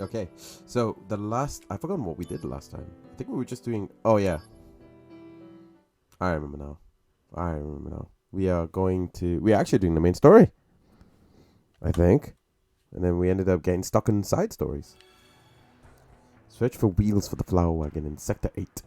Okay, so I forgot what we did the last time. I think we were just doing. Oh yeah, I remember now. We're actually doing the main story, I think, and then we ended up getting stuck in side stories. Search for wheels for the flower wagon in Sector 8.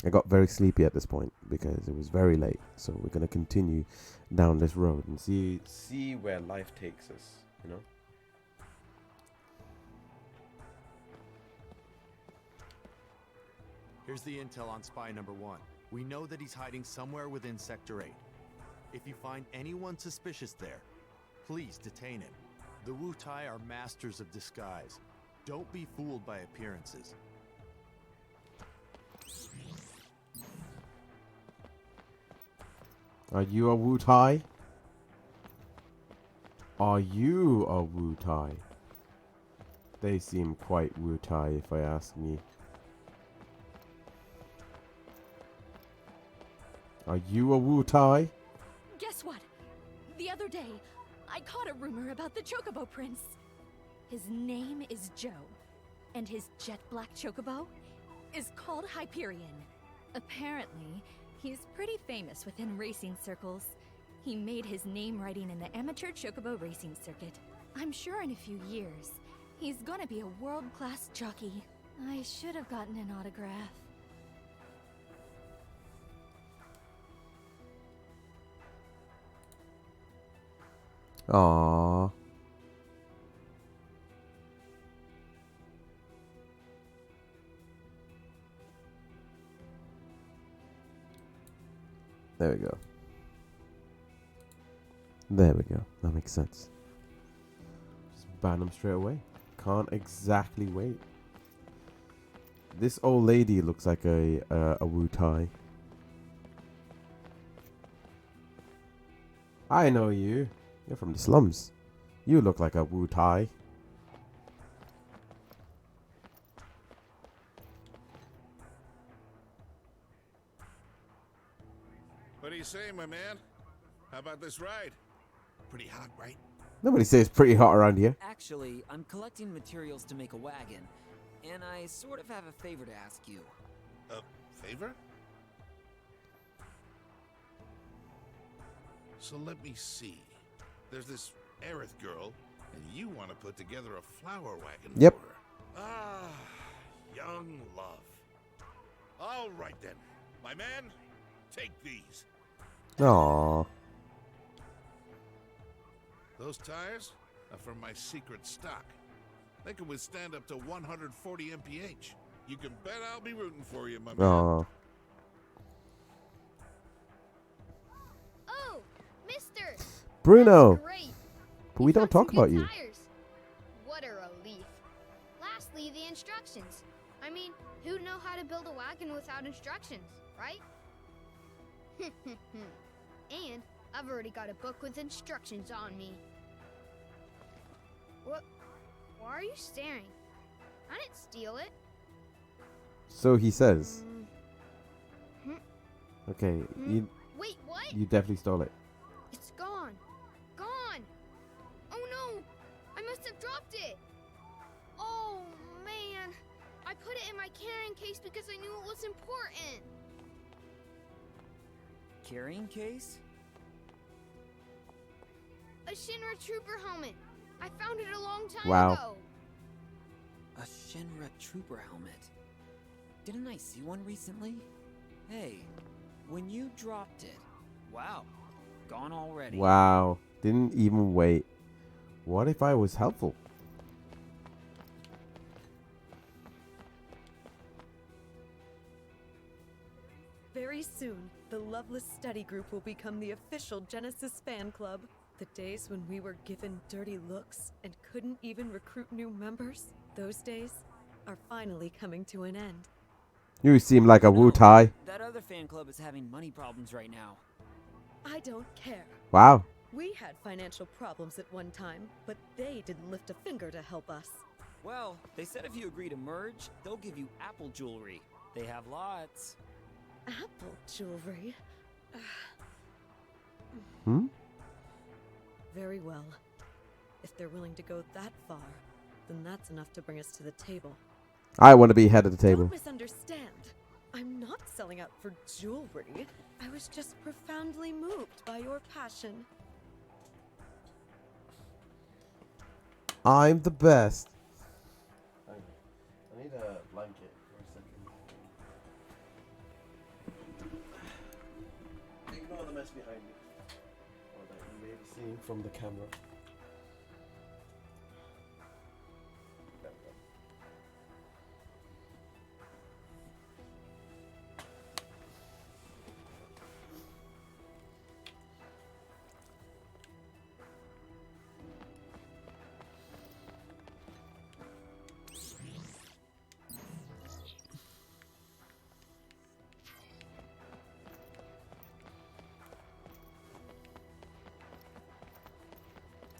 I got very sleepy at this point because it was very late. So we're gonna continue down this road and see where life takes us. You know. Here's the intel on spy number 1. We know that he's hiding somewhere within Sector 8. If you find anyone suspicious there, please detain him. The Wu Tai are masters of disguise. Don't be fooled by appearances. Are you a Wu Tai? Are you a Wu Tai? They seem quite Wu Tai, if I ask me. Are you a Wu Tai? Guess what? The other day, I caught a rumor about the Chocobo Prince. His name is Joe, and his jet black Chocobo is called Hyperion. Apparently, he's pretty famous within racing circles. He made his name riding in the amateur Chocobo racing circuit. I'm sure in a few years, he's gonna be a world-class jockey. I should have gotten an autograph. Aww. There we go. There we go. That makes sense. Just ban them straight away. Can't exactly wait. This old lady looks like a Wu Tai. I know you. You're from the slums. You look like a Wu Tai. What do you say, my man? How about this ride? Pretty hot, right? Nobody says it's pretty hot around here. Actually, I'm collecting materials to make a wagon, and I sort of have a favor to ask you. A favor? So let me see. There's this Aerith girl, and you want to put together a flower wagon Yep. for her. Ah, young love. All right then, my man, take these. Aww. Those tires are from my secret stock. They can withstand up to 140 mph. You can bet I'll be rooting for you, my man. Aww. Oh, mister! Bruno! That's great. But we don't found some talk about good you. tires. What a relief. Lastly, the instructions. I mean, who'd know how to build a wagon without instructions, right? And I've already got a book with instructions on me. What? Why are you staring? I didn't steal it. So he says. Hmm. Okay, you Wait, what? definitely stole it. It's gone. Gone. Oh no! I must have dropped it. Oh man! I put it in my carrying case because I knew it was important. Carrying case? A Shinra Trooper helmet. I found it a long time Wow. ago. A Shinra Trooper helmet. Didn't I see one recently? Hey, when you dropped it, wow, gone already. Wow. Didn't even wait. What if I was helpful? Very soon, the Loveless Study Group will become the official Genesis fan club. The days when we were given dirty looks and couldn't even recruit new members, those days are finally coming to an end. You seem like a No, Wu Tai. That other fan club is having money problems right now. I don't care. Wow. We had financial problems at one time, but they didn't lift a finger to help us. Well, they said if you agree to merge, they'll give you Apple jewelry. They have lots. apple jewelry. Hmm? Very well. If they're willing to go that far, then that's enough to bring us to the table. I want to be head of the table. Don't misunderstand. I'm not selling out for jewelry. I was just profoundly moved by your passion. I'm the best. I need a blanket for a second. Ignore the mess behind me. Or that you may be seeing from the camera. There we go.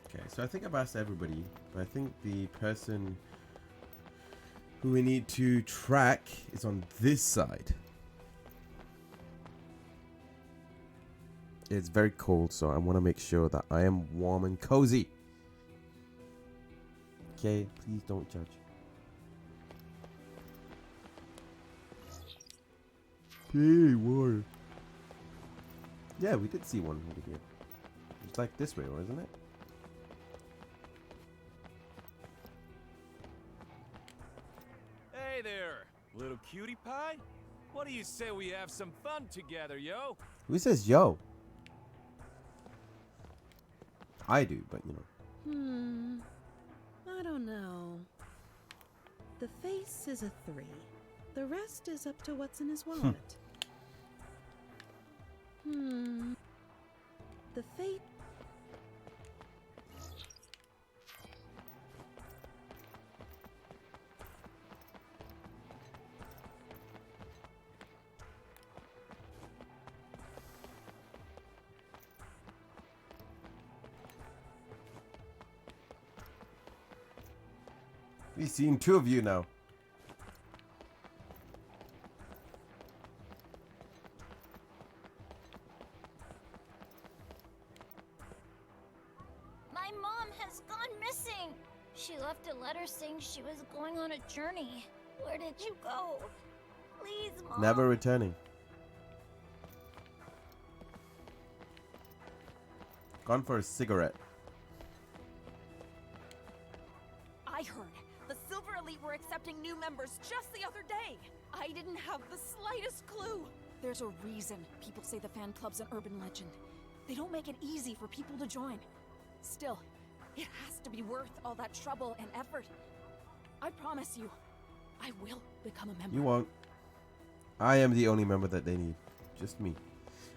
Okay, so I think I've asked everybody, but I think the person who we need to track is on this side. It's very cold, so I want to make sure that I am warm and cozy. Okay, please don't judge. Hey, water. Yeah, we did see one over here. It's like this way, wasn't it? Hey there, little cutie pie. What do you say we have some fun together, yo? Who says yo? I do, but you know. I don't know. The face is a 3. The rest is up to what's in his wallet. The fate. We've seen 2 of you now. My mom has gone missing. She left a letter saying she was going on a journey. Where did you go? Please, Mom. Never returning. Gone for a cigarette. I heard the Silver Elite were accepting new members just the other day. I didn't have the slightest clue. There's a reason people say the fan club's an urban legend. They don't make it easy for people to join. Still, it has to be worth all that trouble and effort. I promise you, I will become a member. You won't. I am the only member that they need. Just me.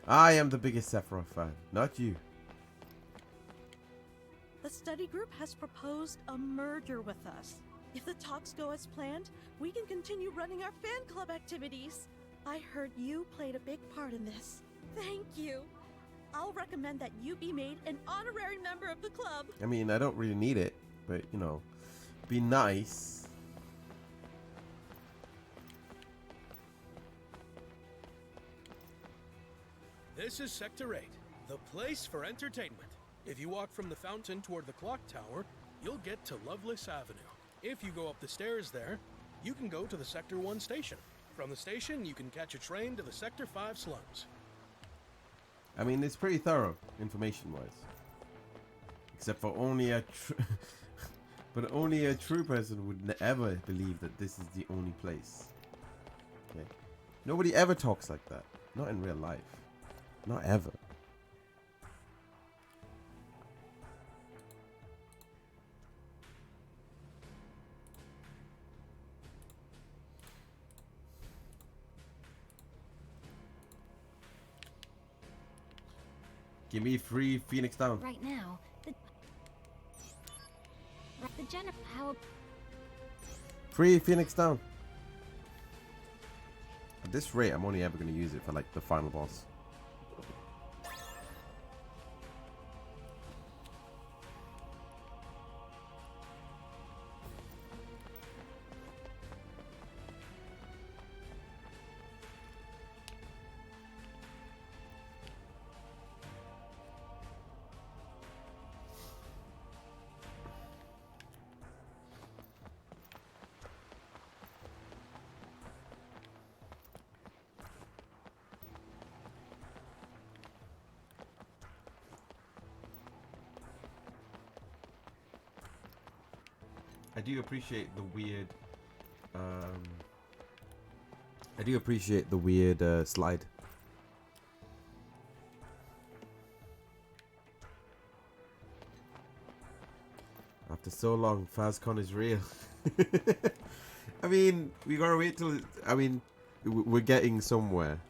I am the biggest Sephiroth fan, not you. The study group has proposed a merger with us. If the talks go as planned, we can continue running our fan club activities. I heard you played a big part in this. Thank you. I'll recommend that you be made an honorary member of the club. I mean, I don't really need it, but you know, be nice. This is Sector 8, the place for entertainment. If you walk from the fountain toward the clock tower, you'll get to Loveless Avenue. If you go up the stairs there, you can go to the Sector 1 station. From the station, you can catch a train to the Sector 5 slums. I mean, it's pretty thorough, information-wise. Except for only a but only a true person would ever believe that this is the only place. Okay. Nobody ever talks like that. Not in real life. Not ever. Give me free Phoenix Down. Right now, the Jennifer. How? Free Phoenix Down. At this rate, I'm only ever going to use it for like the final boss. I do appreciate the weird. I do appreciate the weird slide. After so long, FazCon is real. I mean, we gotta wait till. I mean, we're getting somewhere.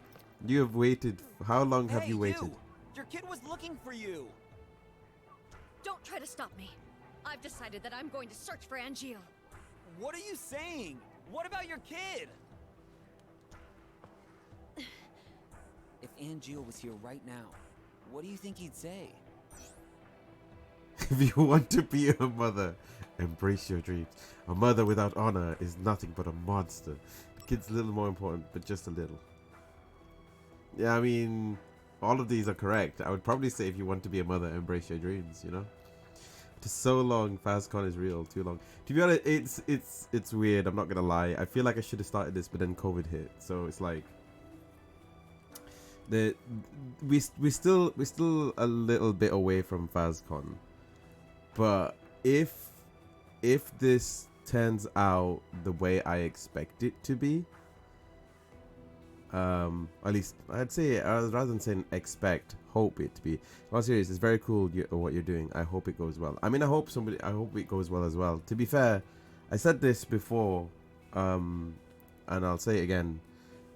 You have waited. How long have you waited? Your kid was looking for you. Don't try to stop me. I've decided that I'm going to search for Angeal. What are you saying? What about your kid? If Angeal was here right now, what do you think he'd say? If you want to be a mother, embrace your dreams. A mother without honor is nothing but a monster. The kid's a little more important, but just a little. Yeah, I mean, all of these are correct. I would probably say if you want to be a mother, embrace your dreams, you know? Just so long, FazCon is real, too long. To be honest, it's weird, I'm not gonna lie. I feel like I should have started this, but then COVID hit. So it's like we're still a little bit away from FazCon. But if this turns out the way I expect it to be, at least I'd say, rather than saying expect, hope it to be. Well, serious, it's very cool what you're doing. I hope it goes well. I mean, I hope it goes well as well. To be fair, I said this before, and I'll say it again.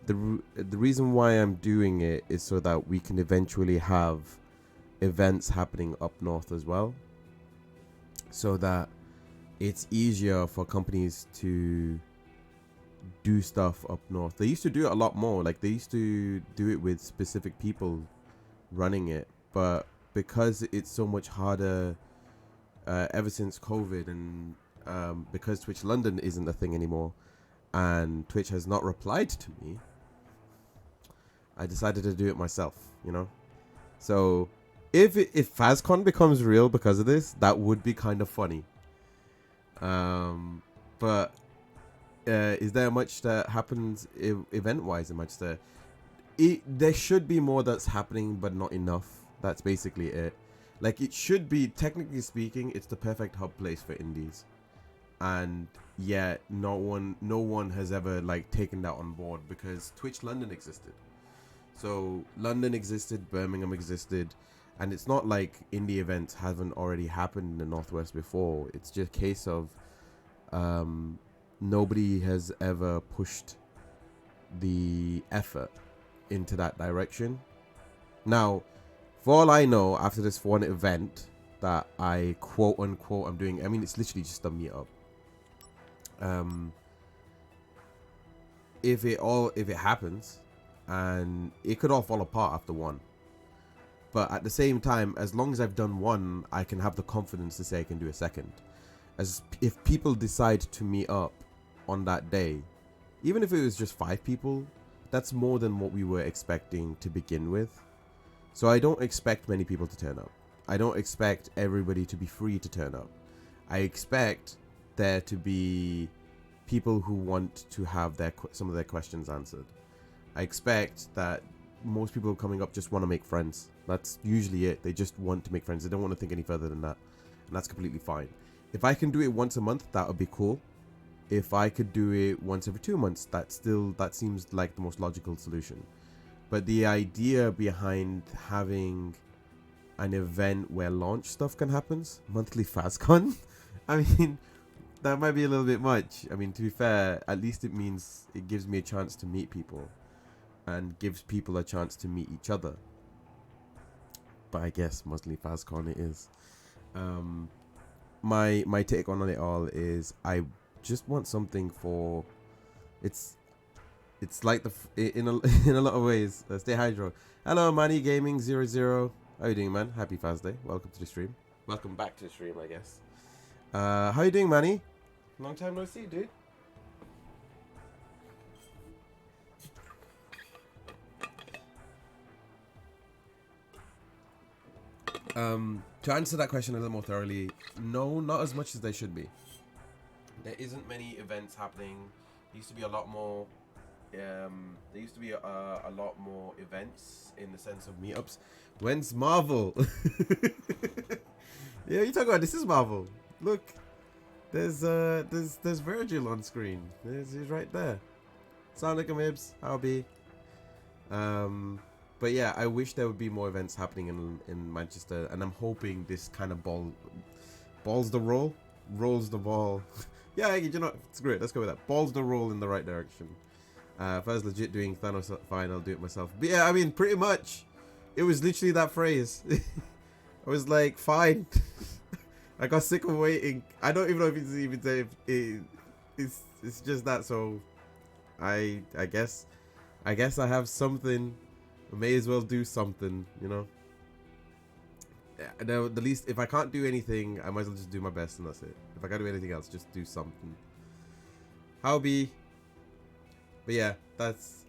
The reason why I'm doing it is so that we can eventually have events happening up north as well, so that it's easier for companies to do stuff up north. They used to do it a lot more. Like, they used to do it with specific people running it, but because it's so much harder ever since COVID, and because Twitch London isn't a thing anymore, and Twitch has not replied to me, I decided to do it myself, you know? So if FazCon becomes real because of this, that would be kind of funny. But is there much that happens event-wise in Manchester? There should be more that's happening, but not enough. That's basically it. Like, it should be, technically speaking, it's the perfect hub place for indies. And yet, no one has ever, like, taken that on board, because Twitch London existed. So, London existed, Birmingham existed, and it's not like indie events haven't already happened in the Northwest before. It's just a case of nobody has ever pushed the effort into that direction. Now, for all I know, after this one event that I quote unquote I'm doing, I mean, it's literally just a meetup. If it happens, and it could all fall apart after one, but at the same time, as long as I've done one, I can have the confidence to say I can do a second. As if people decide to meet up on that day, even if it was just 5 people, that's more than what we were expecting to begin with. So I don't expect many people to turn up. I don't expect everybody to be free to turn up. I expect there to be people who want to have some of their questions answered. I expect that most people coming up just want to make friends. That's usually it. They just want to make friends. They don't want to think any further than that. And that's completely fine. If I can do it once a month, that would be cool. If I could do it once every 2 months, that seems like the most logical solution. But the idea behind having an event where launch stuff can happen, monthly FazCon, I mean, that might be a little bit much. I mean, to be fair, at least it means it gives me a chance to meet people, and gives people a chance to meet each other. But I guess monthly FazCon it is. My take on it all is I just want something for it's like in a lot of ways. Stay hydro. Hello, Manny Gaming 00. How you doing, man? Happy Thursday. Welcome to the stream. Welcome back to the stream, I guess. How you doing, Manny? Long time no see, dude. To answer that question a little more thoroughly, no, not as much as they should be. There isn't many events happening. There used to be a lot more. There used to be a lot more events in the sense of meetups. When's Marvel? Yeah, you talking about? This is Marvel. Look, There's Virgil on screen. He's right there. Sound like a Mibs. I'll be. But yeah, I wish there would be more events happening in Manchester, and I'm hoping this kind of rolls the ball. Yeah, you know, it's great. Let's go with that. Balls the roll in the right direction. If I was legit doing Thanos, fine, I'll do it myself. But yeah, I mean, pretty much, it was literally that phrase. I was like, fine. I got sick of waiting. I don't even know if it's even safe. It's just that. So, I guess I have something. I may as well do something, you know. The least, if I can't do anything, I might as well just do my best, and that's it. If I can't do anything else, just do something. How be? But yeah, that's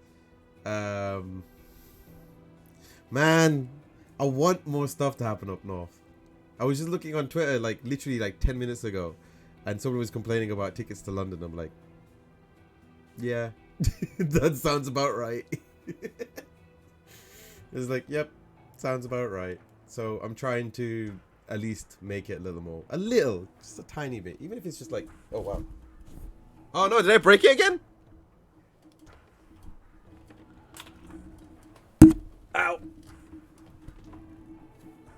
man, I want more stuff to happen up north. I was just looking on Twitter like literally like 10 minutes ago, and someone was complaining about tickets to London. I'm like, yeah, that sounds about right. It's like, yep, sounds about right. So I'm trying to at least make it a little, just a tiny bit, even if it's just like, oh wow. Oh no, did I break it again? Ow.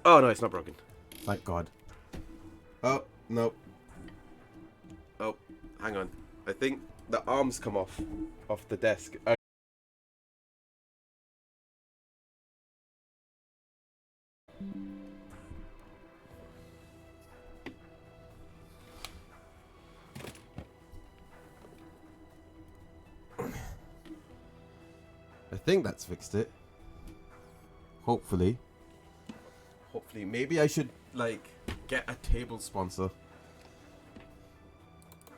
Oh no, it's not broken. Thank God. Oh, no. Oh, hang on. I think the arms come off the desk. I think that's fixed it. Hopefully. Maybe I should like get a table sponsor.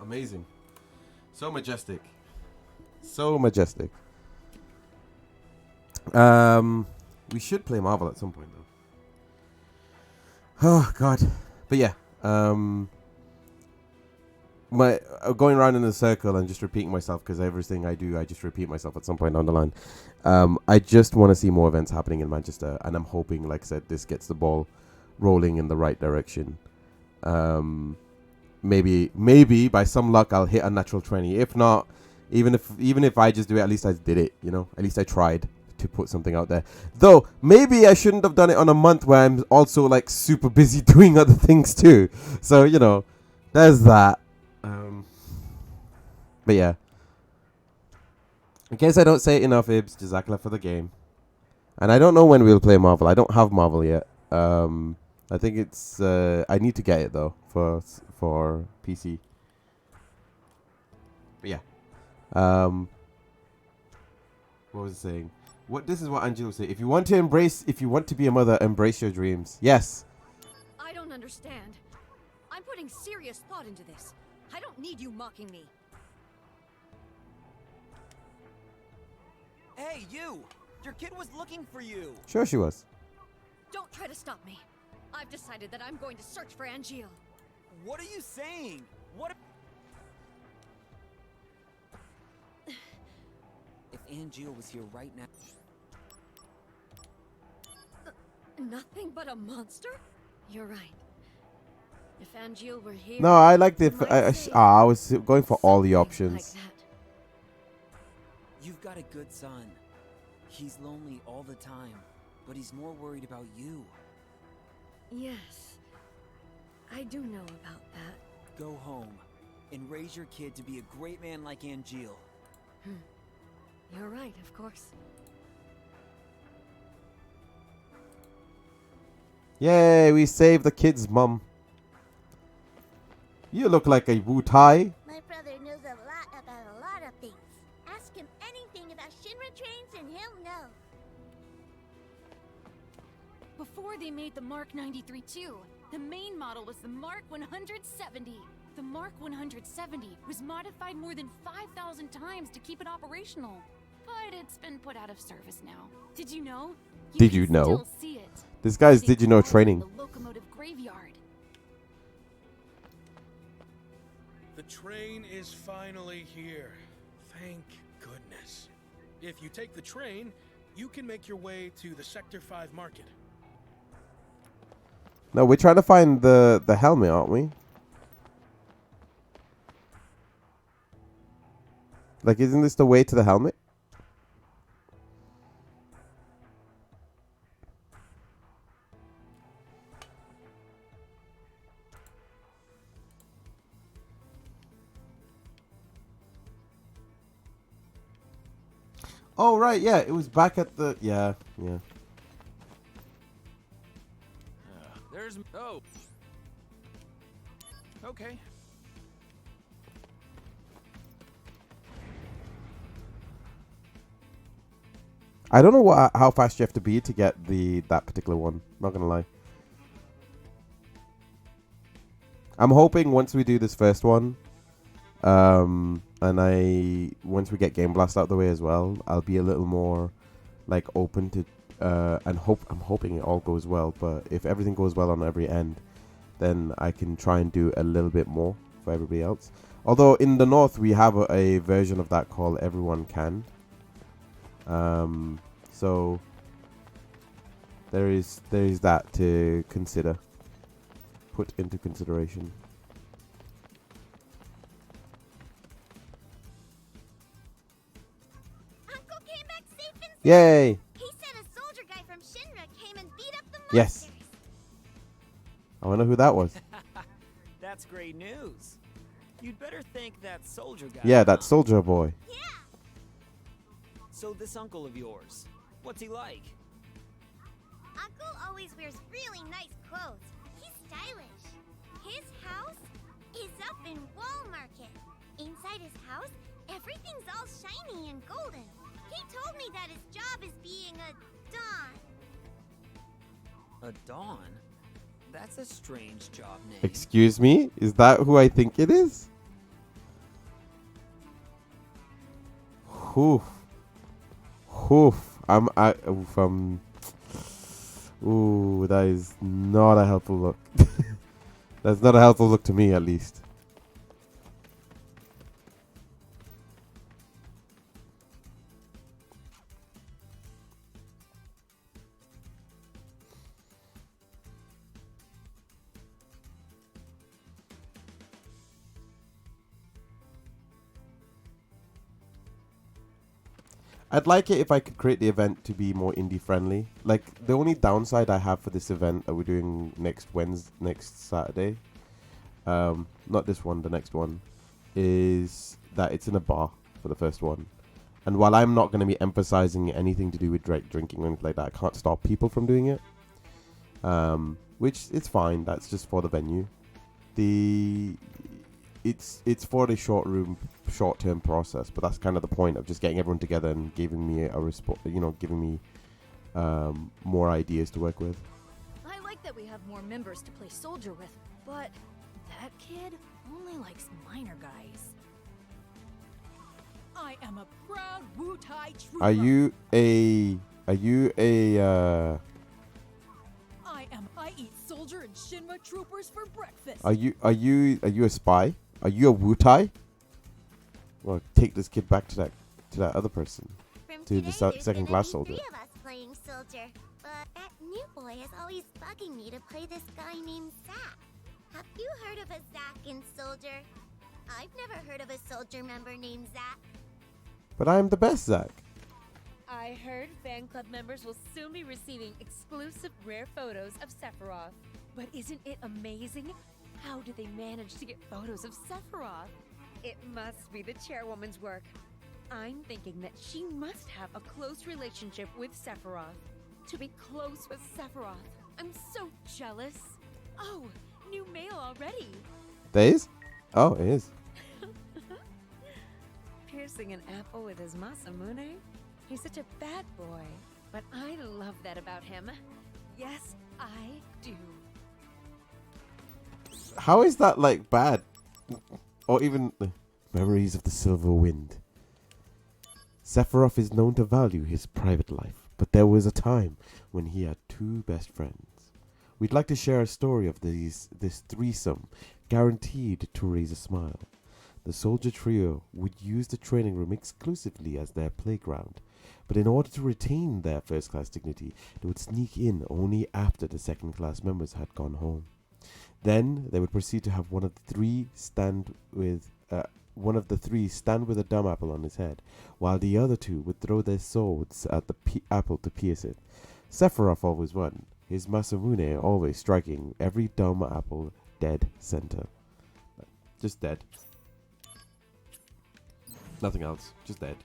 Amazing. So majestic. We should play Marvel at some point though. Oh God. But yeah, my going around in a circle and just repeating myself, because everything I do I just repeat myself at some point down the line. I just want to see more events happening in Manchester, and I'm hoping, like I said, this gets the ball rolling in the right direction. Maybe by some luck I'll hit a natural 20. If not, even if I just do it, at least I did it, you know. At least I tried to put something out there. Though maybe I shouldn't have done it on a month where I'm also like super busy doing other things too. So, you know, there's that. But yeah, in case I don't say it enough, Ibs, Jazakallah for the game. And I don't know when we'll play Marvel. I don't have Marvel yet. I think it's I need to get it though for PC. But yeah. What was I saying? This is what Angelo said. If you want to be a mother, embrace your dreams. Yes. I don't understand. I'm putting serious thought into this. I don't need you mocking me. Hey, you! Your kid was looking for you! Sure she was. Don't try to stop me. I've decided that I'm going to search for Angeal. What are you saying? What if Angeal was here right now? Nothing but a monster? You're right. If Angeal were here... No, I like the... I was going for all the options. Like that. You've got a good son. He's lonely all the time, but he's more worried about you. Yes, I do know about that. Go home and raise your kid to be a great man like Angeal. You're right, of course. Yay, we saved the kid's mum. You look like a Wu Tai. My brother knows a lot about a lot of things. Ask him anything about Shinra trains and he'll know. Before they made the Mark 93 too, the main model was the Mark 170. The Mark 170 was modified more than 5,000 times to keep it operational. But it's been put out of service now. Did you know? Did you know? Still see it. This guy's did you know training. The locomotive graveyard. The train is finally here. Thank goodness. If you take the train, you can make your way to the Sector 5 market. No, we're trying to find the helmet, aren't we? Like, isn't this the way to the helmet? Oh, right, yeah. It was back at the... Yeah. There's... Oh. Okay. I don't know how fast you have to be to get that particular one. Not gonna lie. I'm hoping once we do this first one, and once we get Game Blast out of the way as well, I'll be a little more like open to I'm hoping it all goes well. But if everything goes well on every end, then I can try and do a little bit more for everybody else. Although in the north we have a version of that called Everyone Can. So there is that to put into consideration. Uncle came back safe and sound. Yay! He said a soldier guy from Shinra came and beat up the Yes. monsters. I wonder who that was. That's great news. You'd better thank that soldier guy. Yeah, that soldier boy. Yeah. So this uncle of yours, what's he like? Uncle always wears really nice clothes. He's stylish. His house is up in Wall Market. Inside his house, everything's all shiny and golden. He told me that his job is being a don. A Dawn? That's a strange job name. Excuse me? Is that who I think it is? Oof. Ooh, that is not a helpful look. That's not a helpful look to me, at least. I'd like it if I could create the event to be more indie friendly. Like, the only downside I have for this event that we're doing next Saturday, not this one, the next one, is that it's in a bar for the first one. And while I'm not going to be emphasizing anything to do with drinking or anything like that, I can't stop people from doing it. Which it's fine. That's just for the venue. It's for the short-term process, but that's kind of the point of just getting everyone together and giving me giving me more ideas to work with. I like that we have more members to play soldier with, but that kid only likes minor guys. I am a proud Wu-Tai trooper. Are you a I eat soldier and Shinra troopers for breakfast. Are you a spy? Are you a Wu-Tai? Well, take this kid back to that other person. From To the today, there's second gonna class be soldier. 3 of us playing soldier. But that new boy is always bugging me to play this guy named Zack. Have you heard of a Zack in Soldier? I've never heard of a soldier member named Zack. But I'm the best Zack. I heard fan club members will soon be receiving exclusive rare photos of Sephiroth. But isn't it amazing? How did they manage to get photos of Sephiroth? It must be the chairwoman's work. I'm thinking that she must have a close relationship with Sephiroth. To be close with Sephiroth, I'm so jealous. Oh, new mail already. There is? Oh, it is. Piercing an apple with his Masamune? He's such a bad boy. But I love that about him. Yes, I do. How is that like bad? Or even memories of the Silver Wind. Sephiroth is known to value his private life, but there was a time when he had 2 best friends. We'd like to share a story of this threesome, guaranteed to raise a smile. The soldier trio would use the training room exclusively as their playground, but in order to retain their first-class dignity, they would sneak in only after the second-class members had gone home. Then they would proceed to have one of the 3 stand with one of the three stand with a dumb apple on his head, while the other two would throw their swords at the apple to pierce it. Sephiroth always won, his Masamune always striking every dumb apple dead center. Just dead. Nothing else, just dead.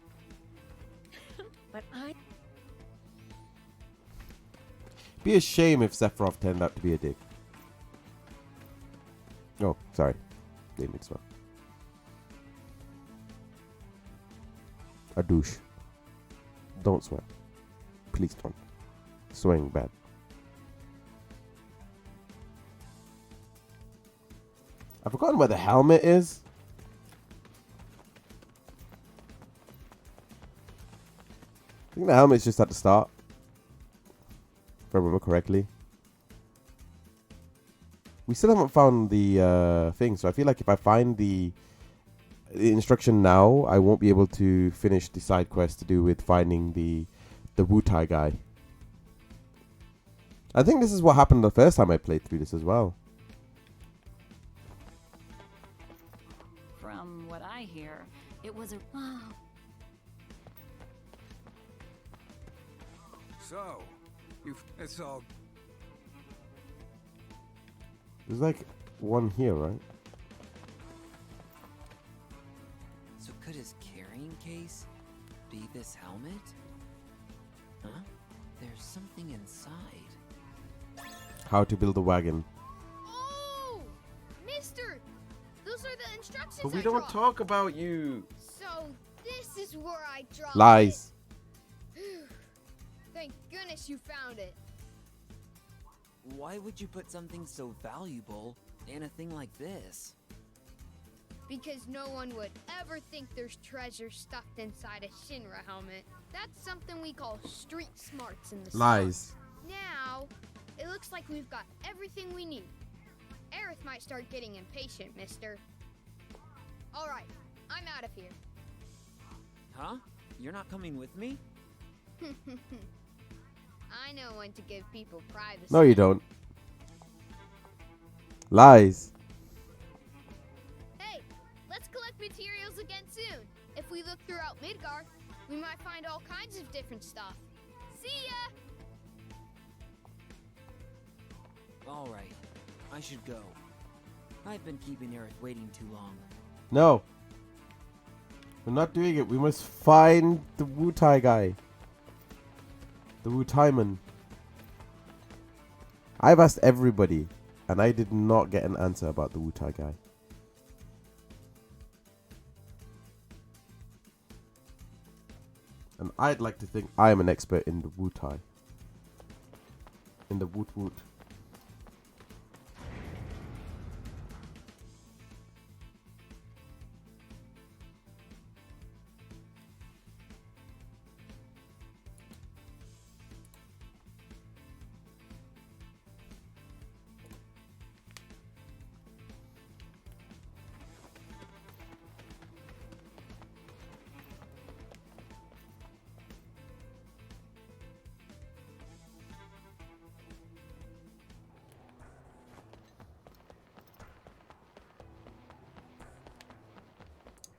But I... Be a shame if Sephiroth turned out to be a dick. Oh, sorry. Didn't mean to swear. A douche. Don't swear. Please don't. Swearing bad. I've forgotten where the helmet is. I think the helmet's just at the start. If I remember correctly. We still haven't found the thing, so I feel like if I find the instruction now, I won't be able to finish the side quest to do with finding the Wu-Tai guy. I think this is what happened the first time I played through this as well. From what I hear, it was a... Wow. So, it's all... There's like one here, right? So could his carrying case be this helmet? Huh? There's something inside. How to build a wagon. Oh! Mister! Those are the instructions But we I don't dropped. talk about you. So, this is where I dropped Lies. it. Thank goodness you found it. Why would you put something so valuable in a thing like this? Because no one would ever think there's treasure stuffed inside a Shinra helmet. That's something we call street smarts in the Lies. slums. Now, it looks like we've got everything we need. Aerith might start getting impatient, mister. Alright, I'm out of here. Huh? You're not coming with me? I know when to give people privacy. No, you don't. Lies. Hey, let's collect materials again soon. If we look throughout Midgar, we might find all kinds of different stuff. See ya! Alright, I should go. I've been keeping Aerith waiting too long. No. We're not doing it. We must find the Wu-Tai guy. The Wu-Tai man. I've asked everybody, and I did not get an answer about the Wu-Tai guy. And I'd like to think I am an expert in the Wu-Tai. In the Woot-Woot.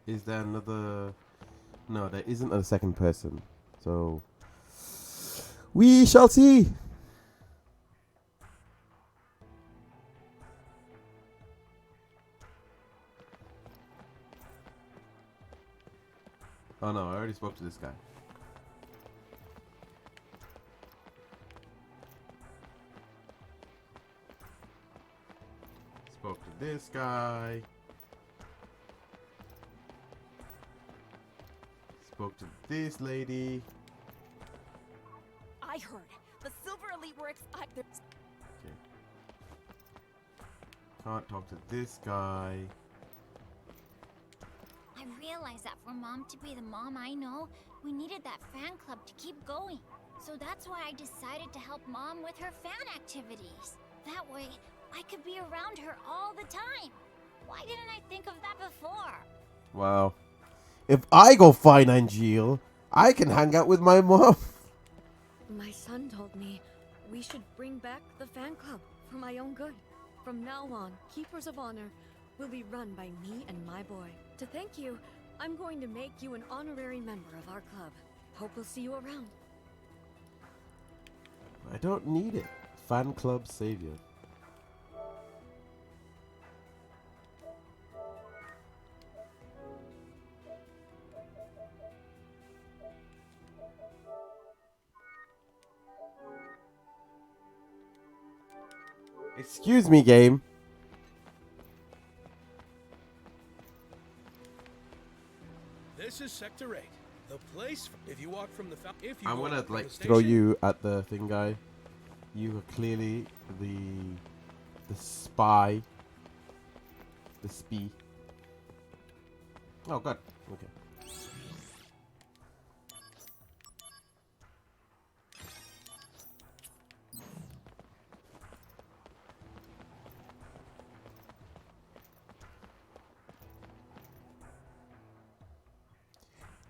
Is there another... No, there isn't a second person. So... we shall see! Oh no, I already spoke to this guy. Spoke to this guy. Spoke to this lady. I heard the Silver Elite were Okay. Can't talk to this guy. I realized that for Mom to be the mom I know, we needed that fan club to keep going. So that's why I decided to help Mom with her fan activities. That way, I could be around her all the time. Why didn't I think of that before? Wow. If I go find Angeal, I can hang out with my mom. My son told me we should bring back the fan club for my own good. From now on, Keepers of Honor will be run by me and my boy. To thank you, I'm going to make you an honorary member of our club. Hope we'll see you around. I don't need it. Fan club savior. Excuse me, game. This is Sector 8. The place if you walk from the if you I'm go gonna up from like the throw station, you at the thing, guy. You are clearly the spy. The spy. Oh god. Okay.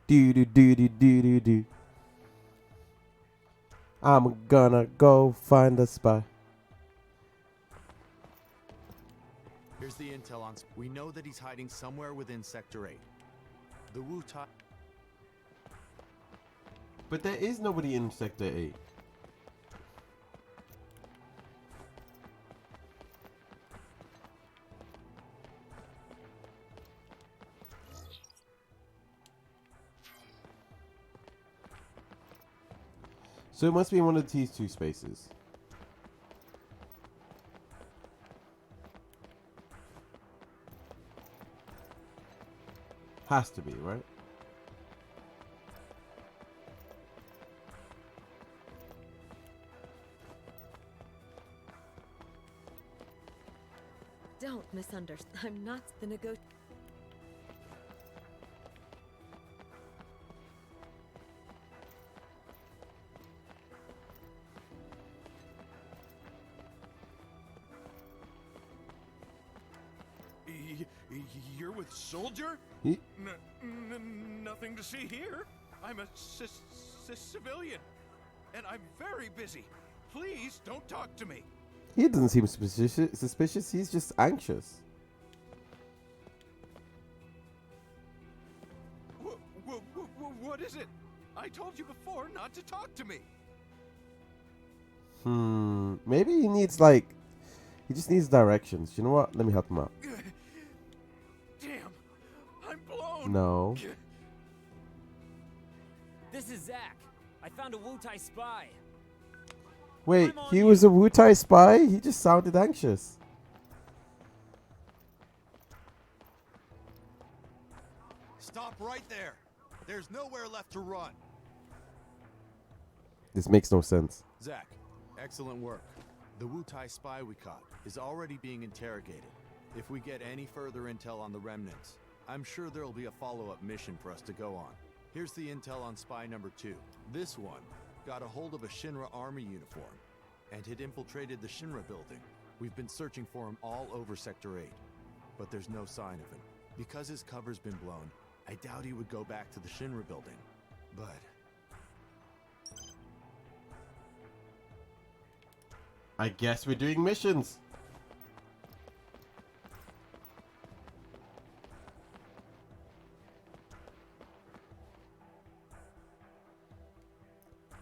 Do do do do do do do. I'm gonna go find the spy. Here's the intel on. We know that he's hiding somewhere within Sector 8. The Wu Tai. But there is nobody in Sector 8. So it must be in one of these two spaces. Has to be, right? Don't misunderstand. I'm not the nego. You're with Soldier? He Nothing to see here. I'm a civilian, and I'm very busy. Please don't talk to me. He doesn't seem suspicious. He's just anxious. What is it? I told you before not to talk to me. Maybe he needs like... He just needs directions. You know what? Let me help him out. Damn, I'm blown. No. This is Zach. I found a Wu-Tai spy. Wait, he was a Wu-Tai spy? He just sounded anxious. Stop right there. There's nowhere left to run. This makes no sense. Zach, excellent work. The Wu Tai spy we caught is already being interrogated. If we get any further intel on the remnants, I'm sure there'll be a follow-up mission for us to go on. Here's the intel on spy number 2. This one got a hold of a Shinra army uniform and had infiltrated the Shinra building. We've been searching for him all over Sector 8, but there's no sign of him. Because his cover's been blown, I doubt he would go back to the Shinra building. But I guess we're doing missions.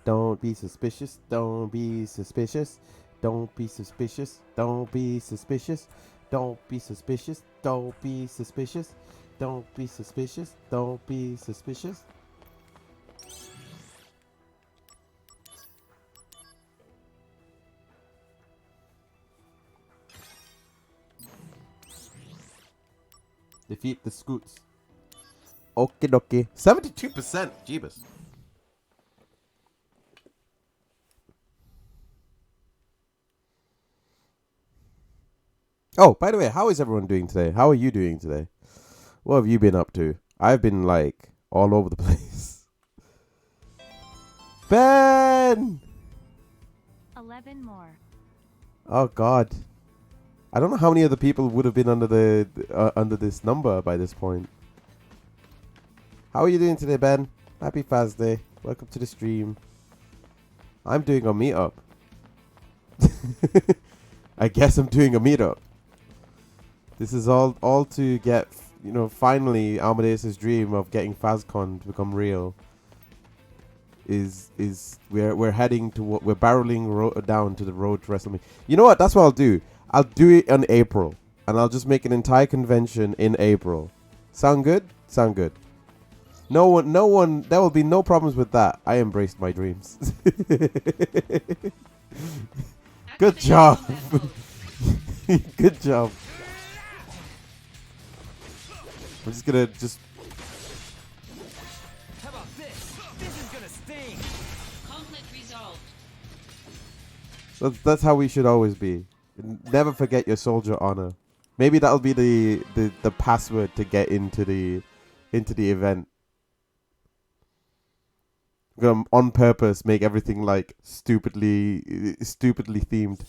Don't be suspicious. Don't be suspicious. Don't be suspicious. Don't be suspicious. Don't be suspicious. Don't be suspicious. Don't be suspicious. Don't be suspicious. Defeat the Scoots. Okay, dokie. 72%. Jeebus. Oh, by the way, how is everyone doing today? How are you doing today? What have you been up to? I've been like all over the place. Ben! 11 more. Oh God. I don't know how many other people would have been under the under this number by this point. How are you doing today, Ben? Happy Faz Day. Welcome to the stream. I'm doing a meetup. I guess I'm doing a meetup. This is all to get, finally Amadeus's dream of getting FazCon to become real. Is we're heading to what we're barreling down to the road to WrestleMania. You know what? That's what I'll do. I'll do it in April, and I'll just make an entire convention in April. Sound good? Sound good. No one. There will be no problems with that. I embraced my dreams. Good job. Good job. I'm just gonna How about this? This is gonna sting. Conflict resolved. That's how we should always be. Never forget your soldier honor. Maybe that'll be the password to get into the event. I'm gonna on purpose make everything like stupidly themed.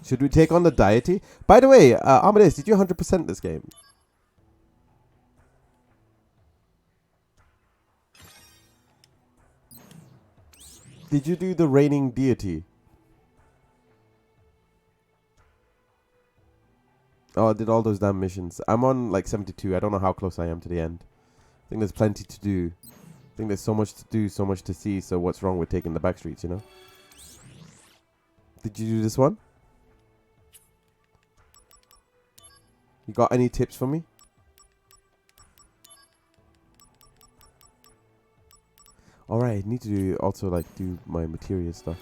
Should we take on the deity? By the way, Amadeus, did you 100% this game? Did you do the reigning deity? Oh, I did all those damn missions. I'm on like 72. I don't know how close I am to the end. I think there's plenty to do. I think there's so much to do, so much to see. So what's wrong with taking the back streets, you know? Did you do this one? You got any tips for me? Alright, I need to do my materia stuff.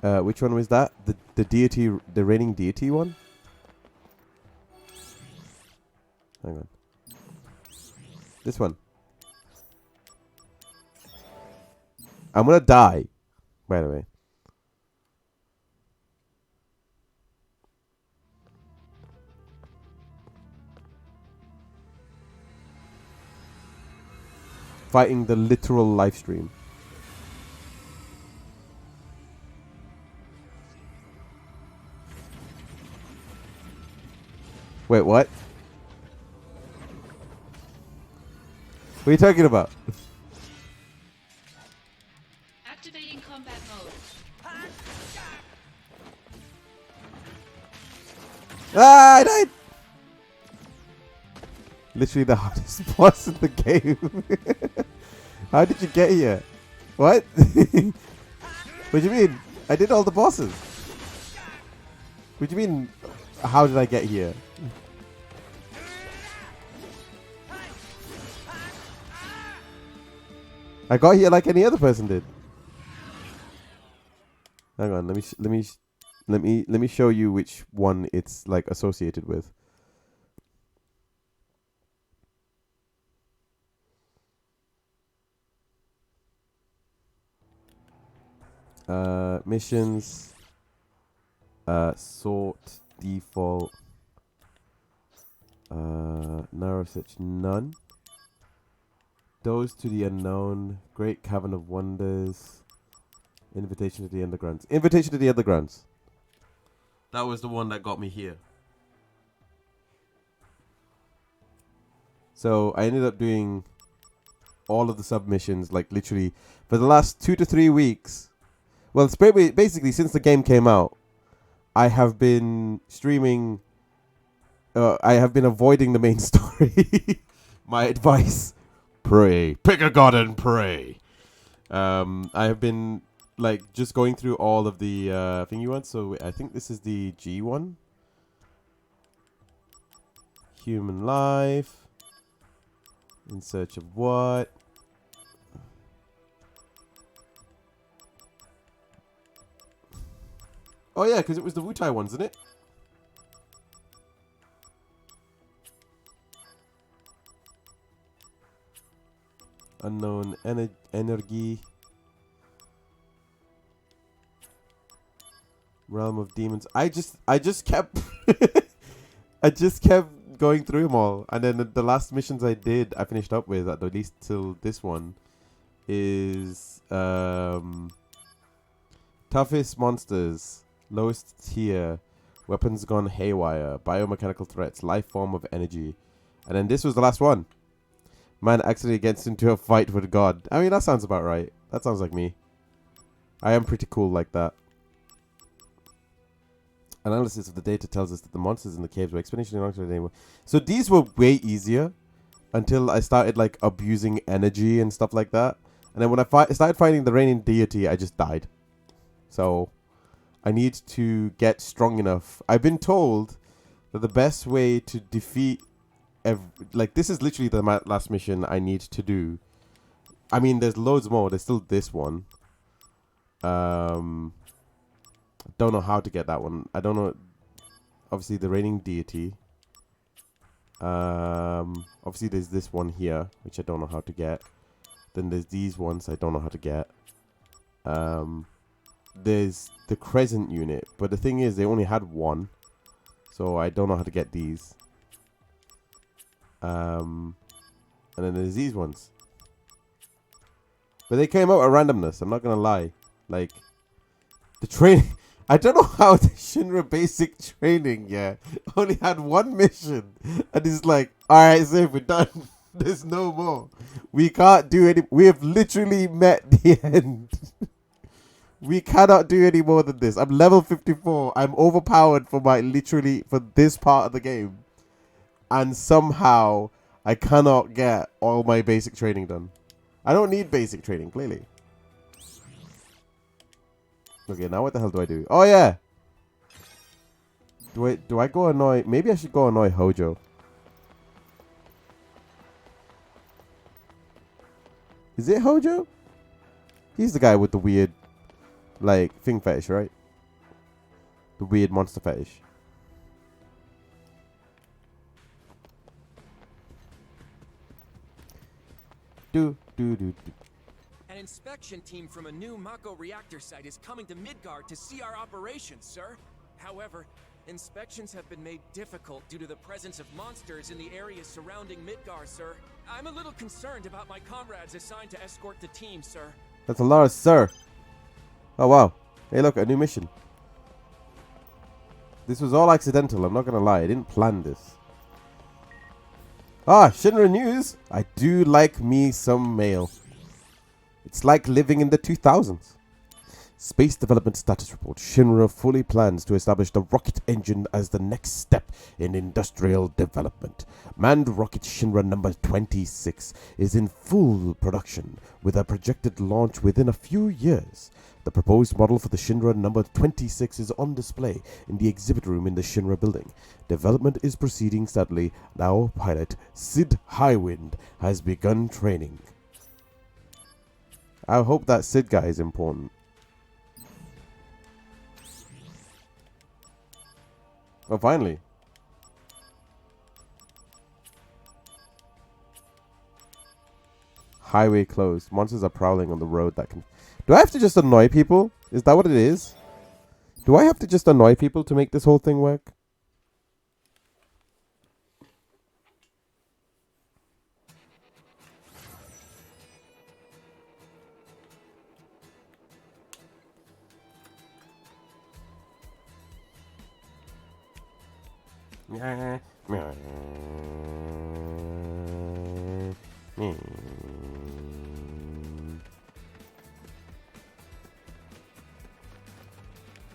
Which one was that? The deity, the reigning deity one? Hang on. This one. I'm gonna die, by the way. Fighting the literal live stream. Wait, what? What are you talking about? Activating combat mode. Ah, I died! Literally the hardest boss in the game. How did you get here? What? What do you mean? I did all the bosses. What do you mean? How did I get here? I got here like any other person did. Hang on, let me show you which one it's like associated with. Missions, sort, default, narrow search, none. Those to the unknown, Great Cavern of Wonders, Invitation to the Undergrounds. Invitation to the Undergrounds. That was the one that got me here. So I ended up doing all of the submissions, like literally for the last 2 to 3 weeks. Well, it's basically since the game came out, I have been streaming. I have been avoiding the main story. My advice: pray, pick a god and pray. I have been like just going through all of the thingy ones. So I think this is the G one. Human life. In search of what? Oh yeah, because it was the Wutai ones, isn't it? Unknown energy. Realm of demons. I just kept I just kept going through them all, and then the last missions I finished up with, at least till this one, is toughest monsters. Lowest tier, weapons gone haywire, biomechanical threats, life form of energy. And then this was the last one. Man accidentally gets into a fight with God. I mean, that sounds about right. That sounds like me. I am pretty cool like that. Analysis of the data tells us that the monsters in the caves were exponentially larger than so these were way easier until I started like abusing energy and stuff like that. And then when I started fighting the raining deity, I just died. So I need to get strong enough. I've been told that the best way to defeat like this is literally the last mission I need to do. I mean, there's loads more. There's still this one. Don't know how to get that one. I don't know. Obviously, the raining deity. Obviously, there's this one here, which I don't know how to get. Then there's these ones I don't know how to get. There's the crescent unit, but the thing is, they only had one, so I don't know how to get these. And then there's these ones, but they came out of randomness. I'm not gonna lie, like the training. I don't know how the Shinra basic training, only had one mission, and it's like, all right, so we're done. There's no more. We can't do any. We have literally met the end. We cannot do any more than this. I'm level 54. I'm overpowered for for this part of the game, and somehow I cannot get all my basic training done. I don't need basic training, clearly. Okay, now what the hell do I do? Oh yeah. Do I go annoy? Maybe I should go annoy Hojo. Is it Hojo? He's the guy with the weird, like, thing fetish, right? The weird monster fetish. Do. An inspection team from a new Mako reactor site is coming to Midgard to see our operations, sir. However, inspections have been made difficult due to the presence of monsters in the areas surrounding Midgard, sir. I'm a little concerned about my comrades assigned to escort the team, sir. That's a lot of sir. Oh wow. Hey look, a new mission. This was all accidental, I'm not gonna lie. I didn't plan this. Ah, Shinra news. I do like me some mail. It's like living in the 2000s. Space Development Status Report. Shinra fully plans to establish the rocket engine as the next step in industrial development. Manned rocket Shinra number 26 is in full production with a projected launch within a few years. The proposed model for the Shinra number 26 is on display in the exhibit room in the Shinra building. Development is proceeding steadily. Now pilot Sid Highwind has begun training. I hope that Sid guy is important. Oh, finally. Highway closed. Monsters are prowling on the road that can... Do I have to just annoy people? Is that what it is? Do I have to just annoy people to make this whole thing work?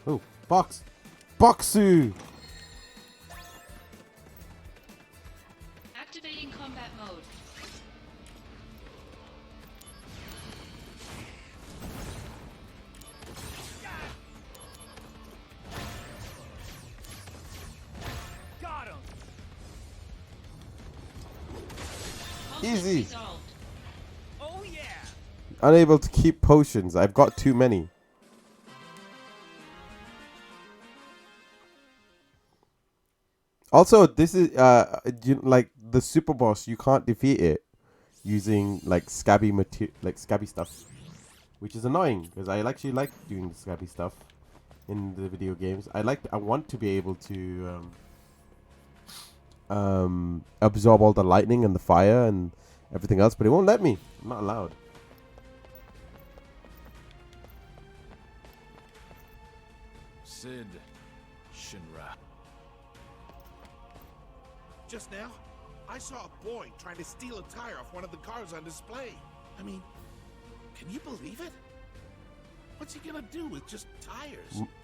Oh, box! Boxu! Activating combat mode. Got him. Easy! Resolved. Oh yeah. Unable to keep potions. I've got too many. Also, this is like the super boss. You can't defeat it using like scabby stuff, which is annoying because I actually like doing the scabby stuff in the video games. I want to be able to absorb all the lightning and the fire and everything else, but it won't let me. I'm not allowed. Sid, Shinra. Just now, I saw a boy trying to steal a tire off one of the cars on display. I mean, can you believe it? What's he gonna do with just tires?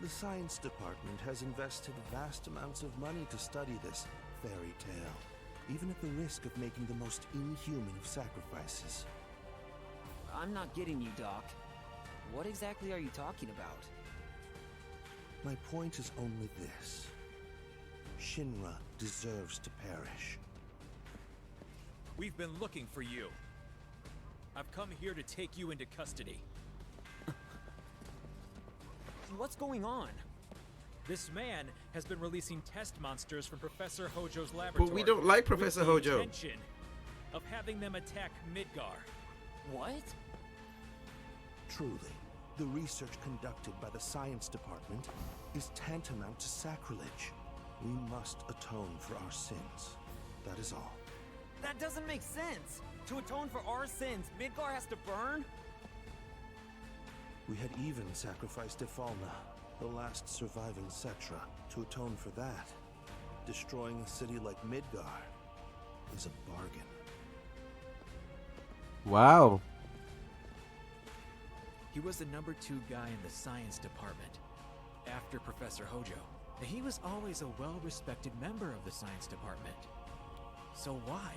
The science department has invested vast amounts of money to study this fairy tale, even at the risk of making the most inhuman of sacrifices. I'm not getting you, Doc. What exactly are you talking about? My point is only this. Shinra deserves to perish. We've been looking for you. I've come here to take you into custody. What's going on? This man has been releasing test monsters from Professor Hojo's laboratory. But we don't like Professor with the Hojo. intention of having them attack Midgar. What? Truly, the research conducted by the science department is tantamount to sacrilege. We must atone for our sins. That is all. That doesn't make sense. To atone for our sins, Midgar has to burn? We had even sacrificed Ifalna, the last surviving Cetra, to atone for that. Destroying a city like Midgar is a bargain. Wow. He was the #2 guy in the science department, after Professor Hojo. He was always a well-respected member of the science department. So why?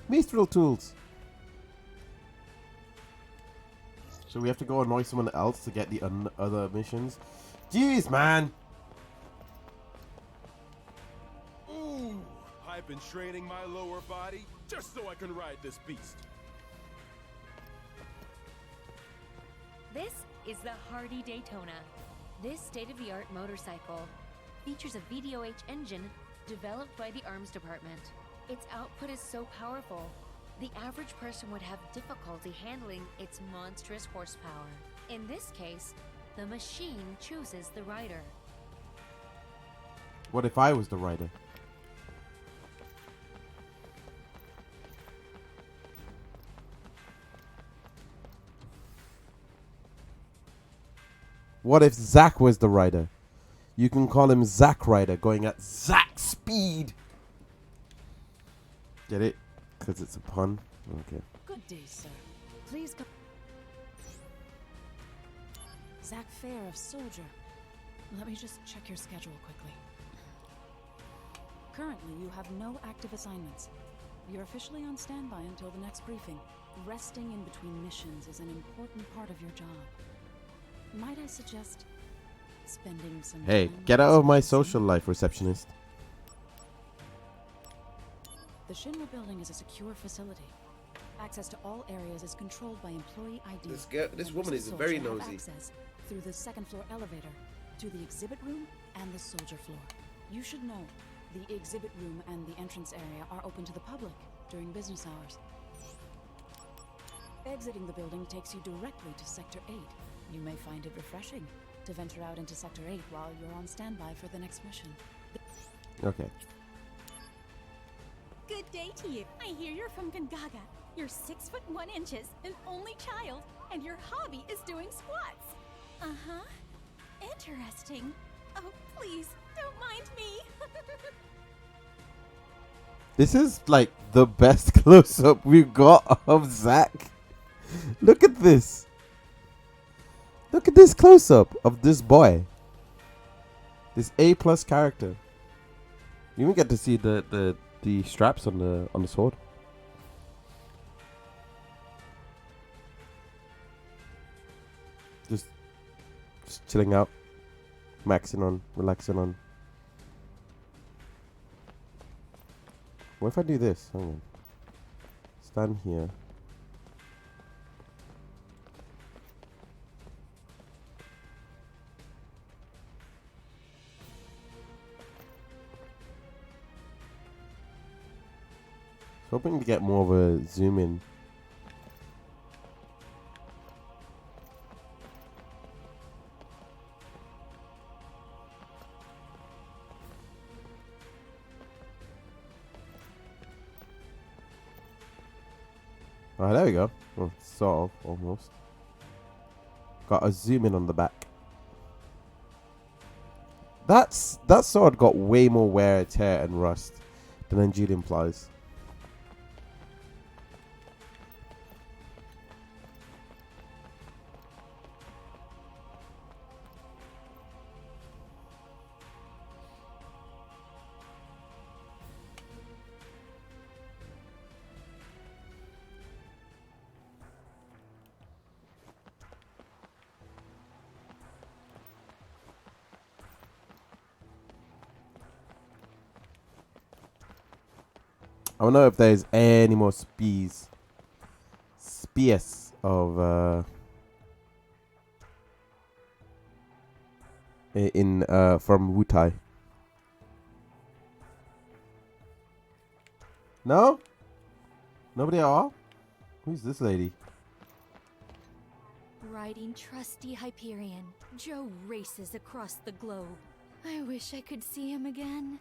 Mistral tools. So we have to go annoy someone else to get the other missions. Jeez, man. Ooh, I've been training my lower body just so I can ride this beast. This is the Hardy Daytona. This state-of-the-art motorcycle features a VDOH engine developed by the Arms Department. Its output is so powerful, the average person would have difficulty handling its monstrous horsepower. In this case, the machine chooses the rider. What if I was the rider? What if Zack was the rider? You can call him Zack Rider, going at Zack speed. Get it? Because it's a pun? Okay. Good day, sir. Please come. Zack Fair of Soldier. Let me just check your schedule quickly. Currently, you have no active assignments. You're officially on standby until the next briefing. Resting in between missions is an important part of your job. Might I suggest spending some Hey, time get out of my with some- social life, receptionist. The Shinra building is a secure facility. Access to all areas is controlled by employee ID. This woman is Soldier very have nosy. access through the second floor elevator to the exhibit room and the soldier floor. You should know, the exhibit room and the entrance area are open to the public during business hours. Exiting the building takes you directly to Sector 8. You may find it refreshing to venture out into Sector 8 while you're on standby for the next mission. Okay. Good day to you. I hear you're from Gongaga. You're 6'1" an only child, and your hobby is doing squats. Uh-huh. Interesting. Oh, please, don't mind me. This is like the best close-up we've got of Zack. Look at this. Look at this close-up of this boy. This A+ character. You even get to see the straps on the sword. Just chilling out, maxing on, relaxing on. What if I do this? Hang on. Stand here. Hoping to get more of a zoom in. Oh, there we go. Well, sort of, almost. Got a zoom in on the back. That sword got way more wear, tear, and rust than Angeal implies. I don't know if there's any more spears of in from Wutai. No? Nobody at all? Who's this lady? Riding trusty Hyperion, Joe races across the globe. I wish I could see him again.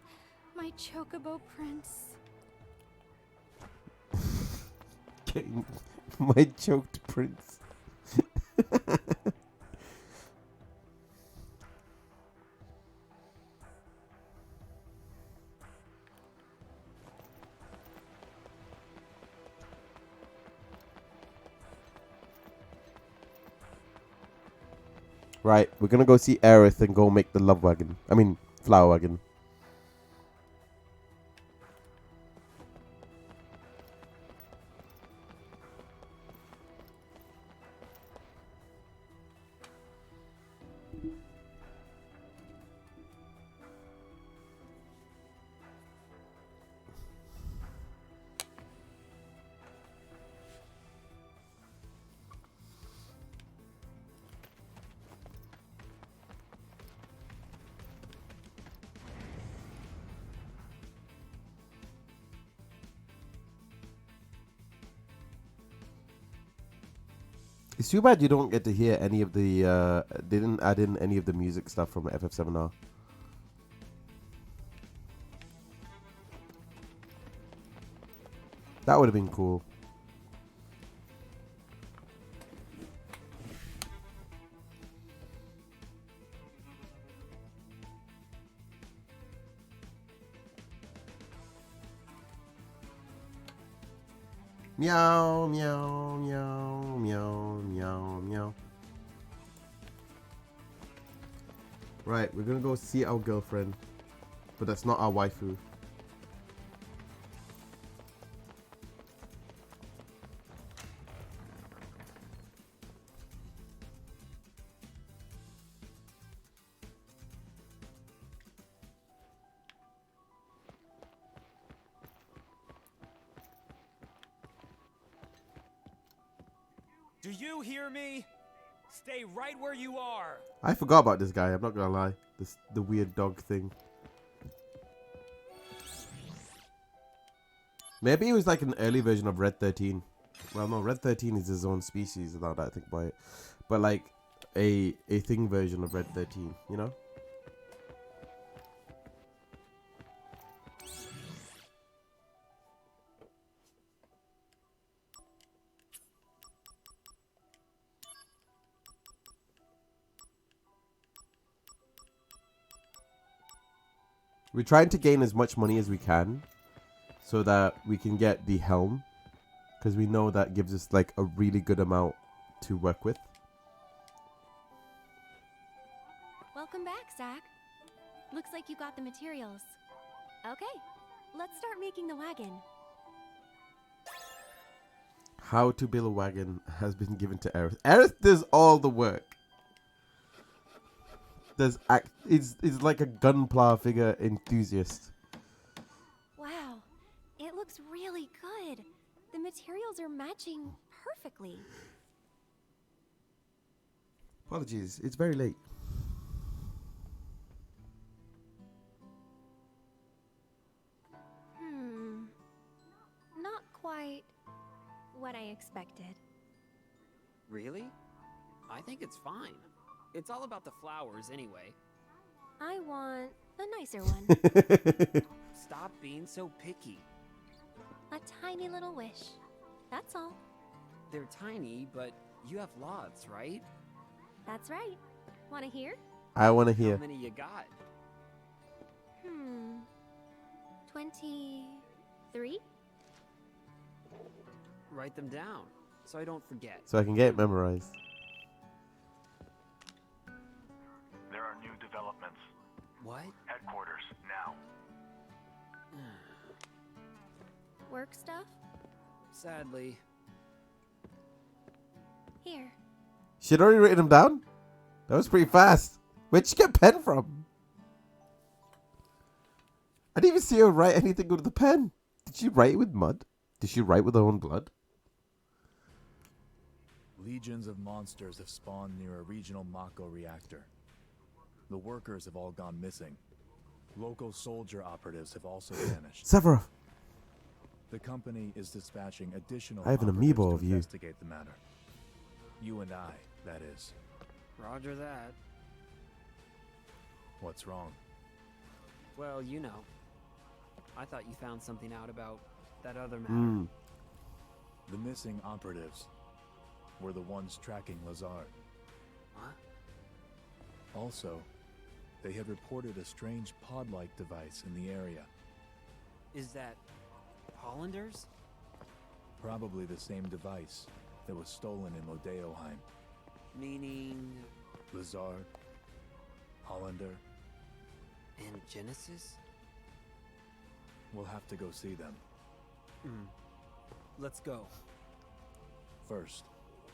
My Chocobo Prince. My choked prince. Right, we're gonna go see Aerith and go make the love wagon. I mean, flower wagon. It's too bad you don't get to hear any of the they didn't add in any of the music stuff from FF7R. That would have been cool. Meow, meow, meow, meow, meow, meow. Right, we're gonna go see our girlfriend. But that's not our waifu. Do you hear me? Stay right where you are. I forgot about this guy, I'm not gonna lie. The weird dog thing. Maybe he was like an early version of Red 13. Well, no, Red 13 is his own species, now that I think about it. But like a thing version of Red 13, you know? We're trying to gain as much money as we can so that we can get the helm, because we know that gives us like a really good amount to work with. Welcome back, Zach. Looks like you got the materials. Okay, let's start making the wagon. How to build a wagon has been given to Aerith. Aerith does all the work. It's like a gunpla figure enthusiast. Wow, it looks really good. The materials are matching perfectly. Apologies, it's very late. Not quite what I expected. Really? I think it's fine. It's all about the flowers anyway. I want a nicer one. Stop being so picky. A tiny little wish. That's all. They're tiny, but you have lots, right? That's right. Wanna hear? I want to hear. How many you got? 23? Write them down, so I don't forget. So I can get it memorized. There are new developments. What? Headquarters, now. Work stuff? Sadly. Here. She'd already written them down? That was pretty fast. Where'd she get a pen from? I didn't even see her write anything with the pen. Did she write it with mud? Did she write with her own blood? Legions of monsters have spawned near a regional Mako reactor. The workers have all gone missing. Local soldier operatives have also vanished. Sephiroth! The company is dispatching additional I have an operatives amiibo to of you. investigate the matter. You and I, that is. Roger that. What's wrong? Well, you know. I thought you found something out about that other matter. Hmm. The missing operatives were the ones tracking Lazard. What? Also, they had reported a strange pod-like device in the area. Is that Hollanders? Probably the same device that was stolen in Lodeoheim. Meaning... Lazard, Hollander. And Genesis? We'll have to go see them. Let's go. First,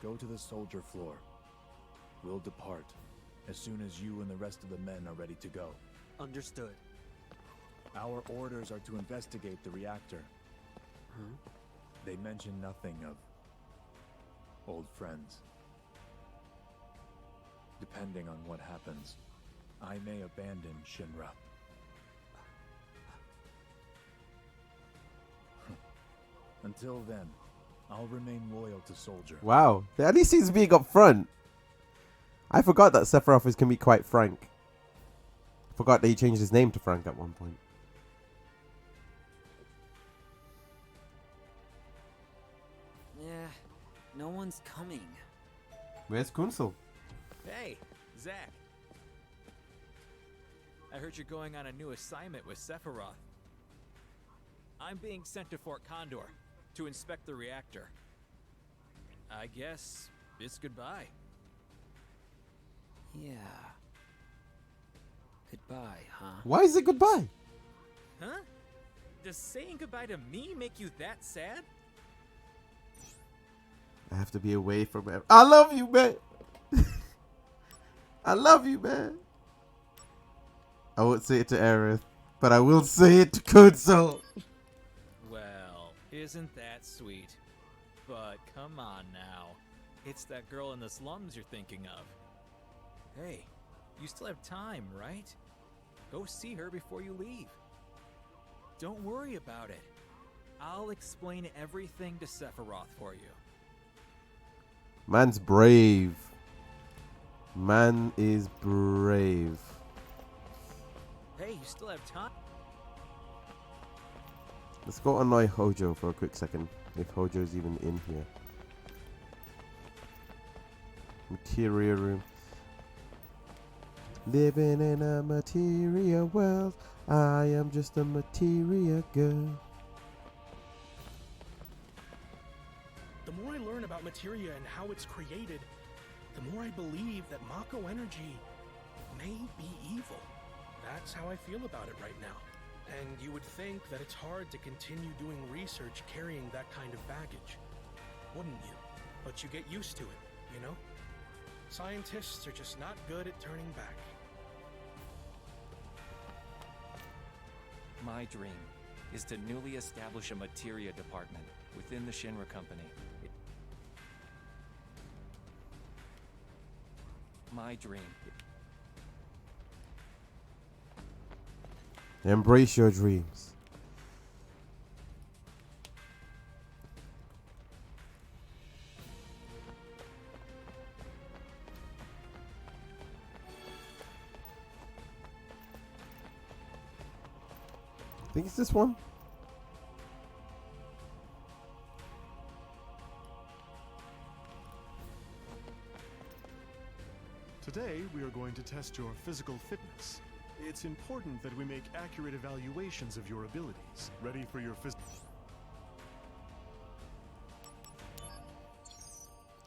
go to the soldier floor. We'll depart as soon as you and the rest of the men are ready to go. Understood. Our orders are to investigate the reactor. They mention nothing of old friends. Depending on what happens, I may abandon Shinra. Until then, I'll remain loyal to Soldier. Wow. At least he's being upfront. I forgot that Sephiroth can be quite frank. Forgot that he changed his name to Frank at one point. Yeah, no one's coming. Where's Kunsel? Hey, Zack. I heard you're going on a new assignment with Sephiroth. I'm being sent to Fort Condor to inspect the reactor. I guess it's goodbye. Yeah. Goodbye, huh? Why is it goodbye? Huh? Does saying goodbye to me make you that sad? I have to be away from him. I love you, man. I love you, man. I won't say it to Aerith, but I will say it to Kunsel. Well, isn't that sweet? But come on now. It's that girl in the slums you're thinking of. Hey, you still have time, right? Go see her before you leave. Don't worry about it. I'll explain everything to Sephiroth for you. Man's brave. Man is brave. Hey, you still have time. Let's go annoy Hojo for a quick second. If Hojo's even in here. Materia room. Living in a materia world. I am just a materia girl. The more I learn about materia and how it's created, the more I believe that Mako energy may be evil. That's how I feel about it right now. And you would think that it's hard to continue doing research carrying that kind of baggage, wouldn't you? But you get used to it, you know? Scientists are just not good at turning back. My dream is to newly establish a materia department within the Shinra Company. My dream. Embrace your dreams. I think it's this one. Today, we are going to test your physical fitness. It's important that we make accurate evaluations of your abilities. Ready for your physical...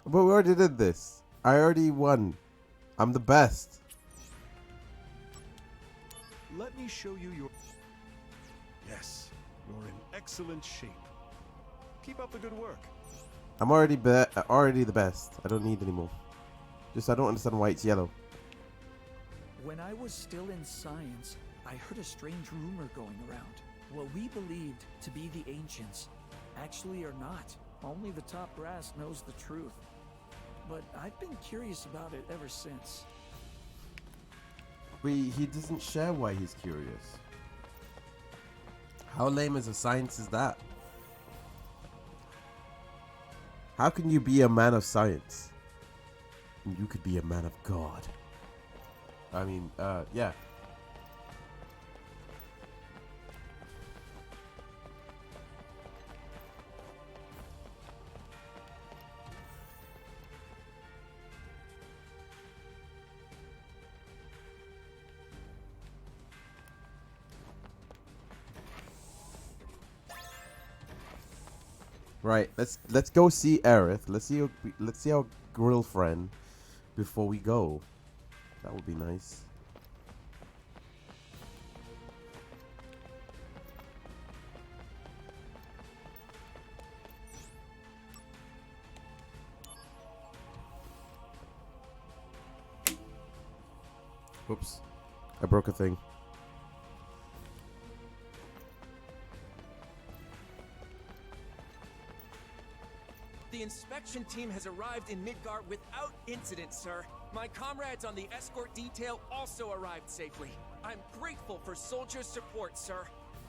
But we already did this. I already won. I'm the best. Let me show you your... Yes, you're in excellent shape. Keep up the good work. I'm already the best. I don't need any more. Just I don't understand why it's yellow. When I was still in science, I heard a strange rumor going around. what we believed to be the ancients actually are not. Only the top brass knows the truth. But I've been curious about it ever since. He doesn't share why he's curious. How lame as a science is that? How can you be a man of science? And you could be a man of God. I mean, yeah. Right, let's go see Aerith. Let's see our girlfriend before we go. That would be nice. Oops, I broke a thing. The inspection team has arrived in Midgard without incident, sir. My comrades on the escort detail also arrived safely. I'm grateful for soldiers' support, sir.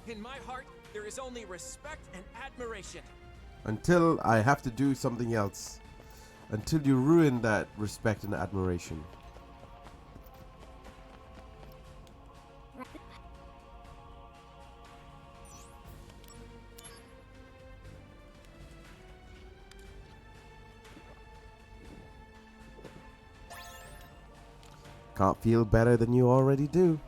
In my heart, there is only respect and admiration. Until I have to do something else. Until you ruin that respect and admiration. Can't feel better than you already do.